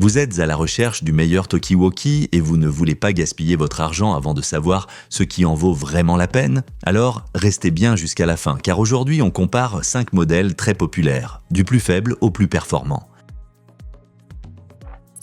Vous êtes à la recherche du meilleur talkie-walkie et vous ne voulez pas gaspiller votre argent avant de savoir ce qui en vaut vraiment la peine? Alors, restez bien jusqu'à la fin, car aujourd'hui on compare 5 modèles très populaires, du plus faible au plus performant.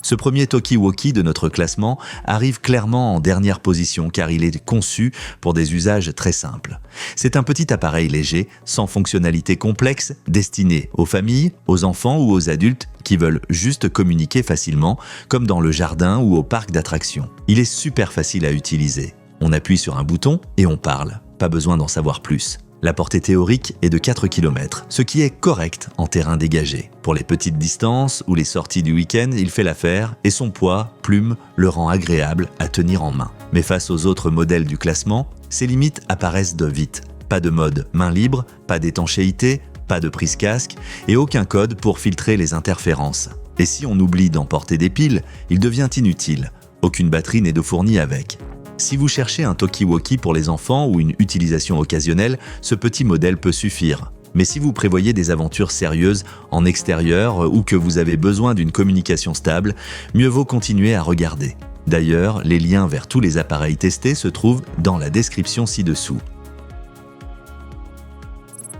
Ce premier talkie-walkie de notre classement arrive clairement en dernière position car il est conçu pour des usages très simples. C'est un petit appareil léger, sans fonctionnalité complexe, destiné aux familles, aux enfants ou aux adultes qui veulent juste communiquer facilement, comme dans le jardin ou au parc d'attractions. Il est super facile à utiliser. On appuie sur un bouton et on parle. Pas besoin d'en savoir plus. La portée théorique est de 4 km, ce qui est correct en terrain dégagé. Pour les petites distances ou les sorties du week-end, il fait l'affaire et son poids, plume, le rend agréable à tenir en main. Mais face aux autres modèles du classement, ses limites apparaissent de vite. Pas de mode main libre, pas d'étanchéité, pas de prise casque et aucun code pour filtrer les interférences. Et si on oublie d'emporter des piles, il devient inutile. Aucune batterie n'est de fournie avec. Si vous cherchez un talkie-walkie pour les enfants ou une utilisation occasionnelle, ce petit modèle peut suffire. Mais si vous prévoyez des aventures sérieuses en extérieur ou que vous avez besoin d'une communication stable, mieux vaut continuer à regarder. D'ailleurs, les liens vers tous les appareils testés se trouvent dans la description ci-dessous.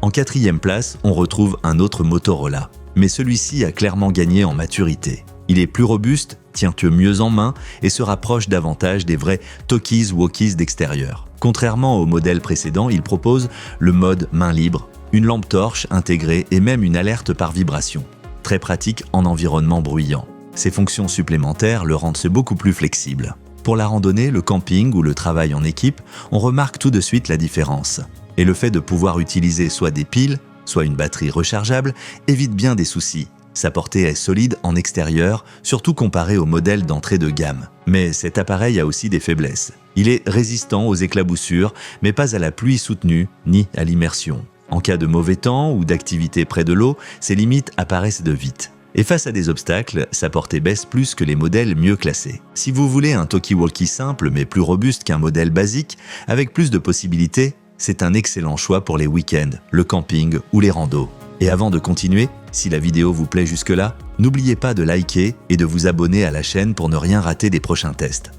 En 4e place, on retrouve un autre Motorola, mais celui-ci a clairement gagné en maturité. Il est plus robuste, tient mieux en main et se rapproche davantage des vrais talkies-walkies d'extérieur. Contrairement au modèle précédent, il propose le mode main libre, une lampe torche intégrée et même une alerte par vibration. Très pratique en environnement bruyant. Ces fonctions supplémentaires le rendent beaucoup plus flexible. Pour la randonnée, le camping ou le travail en équipe, on remarque tout de suite la différence. Et le fait de pouvoir utiliser soit des piles, soit une batterie rechargeable, évite bien des soucis. Sa portée est solide en extérieur, surtout comparé au modèle d'entrée de gamme. Mais cet appareil a aussi des faiblesses. Il est résistant aux éclaboussures, mais pas à la pluie soutenue ni à l'immersion. En cas de mauvais temps ou d'activité près de l'eau, ses limites apparaissent de vite. Et face à des obstacles, sa portée baisse plus que les modèles mieux classés. Si vous voulez un talkie-walkie simple mais plus robuste qu'un modèle basique, avec plus de possibilités, c'est un excellent choix pour les week-ends, le camping ou les randos. Et avant de continuer, si la vidéo vous plaît jusque-là, n'oubliez pas de liker et de vous abonner à la chaîne pour ne rien rater des prochains tests.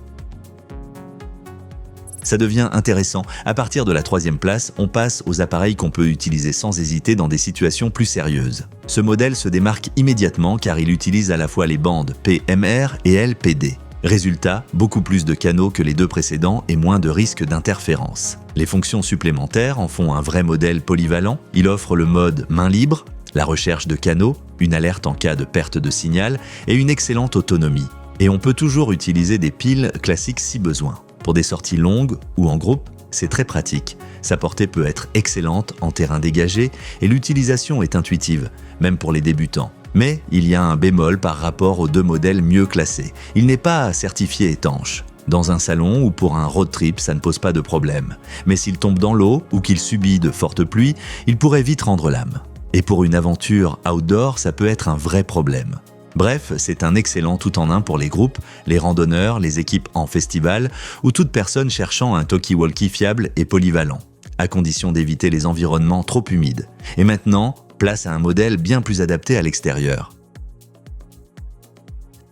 Ça devient intéressant. À partir de la 3e place, on passe aux appareils qu'on peut utiliser sans hésiter dans des situations plus sérieuses. Ce modèle se démarque immédiatement car il utilise à la fois les bandes PMR et LPD. Résultat, beaucoup plus de canaux que les 2 précédents et moins de risques d'interférence. Les fonctions supplémentaires en font un vrai modèle polyvalent. Il offre le mode main libre, la recherche de canaux, une alerte en cas de perte de signal et une excellente autonomie. Et on peut toujours utiliser des piles classiques si besoin. Pour des sorties longues ou en groupe, c'est très pratique. Sa portée peut être excellente en terrain dégagé et l'utilisation est intuitive, même pour les débutants. Mais il y a un bémol par rapport aux 2 modèles mieux classés. Il n'est pas certifié étanche. Dans un salon ou pour un road trip, ça ne pose pas de problème. Mais s'il tombe dans l'eau ou qu'il subit de fortes pluies, il pourrait vite rendre l'âme. Et pour une aventure outdoor, ça peut être un vrai problème. Bref, c'est un excellent tout-en-un pour les groupes, les randonneurs, les équipes en festival ou toute personne cherchant un talkie-walkie fiable et polyvalent, à condition d'éviter les environnements trop humides. Et maintenant, place à un modèle bien plus adapté à l'extérieur.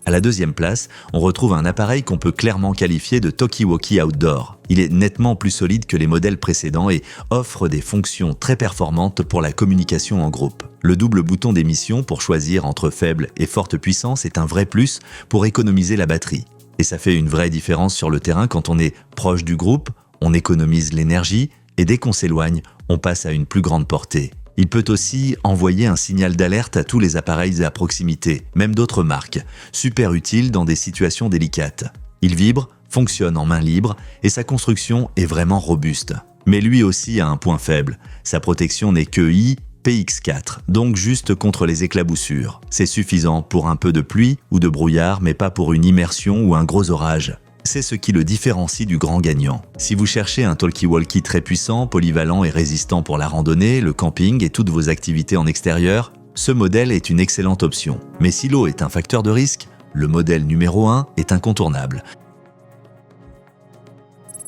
À la 2e place, on retrouve un appareil qu'on peut clairement qualifier de talkie-walkie outdoor. Il est nettement plus solide que les modèles précédents et offre des fonctions très performantes pour la communication en groupe. Le double bouton d'émission pour choisir entre faible et forte puissance est un vrai plus pour économiser la batterie. Et ça fait une vraie différence sur le terrain quand on est proche du groupe, on économise l'énergie et dès qu'on s'éloigne, on passe à une plus grande portée. Il peut aussi envoyer un signal d'alerte à tous les appareils à proximité, même d'autres marques, super utile dans des situations délicates. Il vibre, fonctionne en main libre et sa construction est vraiment robuste. Mais lui aussi a un point faible, sa protection n'est que IPX4, donc juste contre les éclaboussures. C'est suffisant pour un peu de pluie ou de brouillard, mais pas pour une immersion ou un gros orage. C'est ce qui le différencie du grand gagnant. Si vous cherchez un talkie-walkie très puissant, polyvalent et résistant pour la randonnée, le camping et toutes vos activités en extérieur, ce modèle est une excellente option. Mais si l'eau est un facteur de risque, le modèle numéro 1 est incontournable.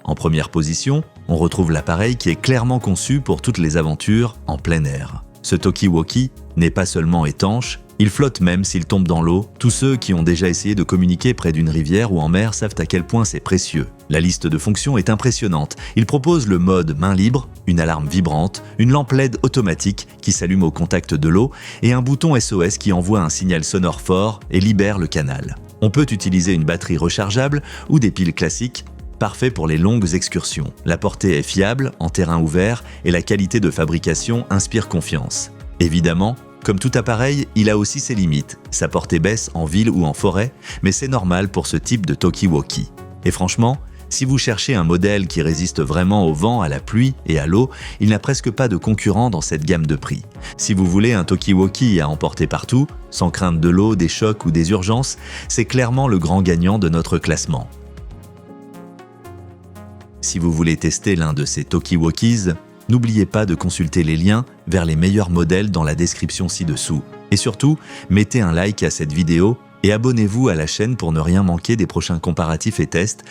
En première position, on retrouve l'appareil qui est clairement conçu pour toutes les aventures en plein air. Ce talkie-walkie n'est pas seulement étanche, Il flotte même s'il tombe dans l'eau. Tous ceux qui ont déjà essayé de communiquer près d'une rivière ou en mer savent à quel point c'est précieux. La liste de fonctions est impressionnante. Il propose le mode main libre, une alarme vibrante, une lampe LED automatique qui s'allume au contact de l'eau et un bouton SOS qui envoie un signal sonore fort et libère le canal. On peut utiliser une batterie rechargeable ou des piles classiques, parfait pour les longues excursions. La portée est fiable, en terrain ouvert, et la qualité de fabrication inspire confiance. Évidemment, comme tout appareil, il a aussi ses limites. Sa portée baisse en ville ou en forêt, mais c'est normal pour ce type de talkie-walkie. Et franchement, si vous cherchez un modèle qui résiste vraiment au vent, à la pluie et à l'eau, il n'a presque pas de concurrent dans cette gamme de prix. Si vous voulez un talkie-walkie à emporter partout, sans crainte de l'eau, des chocs ou des urgences, c'est clairement le grand gagnant de notre classement. Si vous voulez tester l'un de ces talkie-walkies, n'oubliez pas de consulter les liens vers les meilleurs modèles dans la description ci-dessous. Et surtout, mettez un like à cette vidéo et abonnez-vous à la chaîne pour ne rien manquer des prochains comparatifs et tests.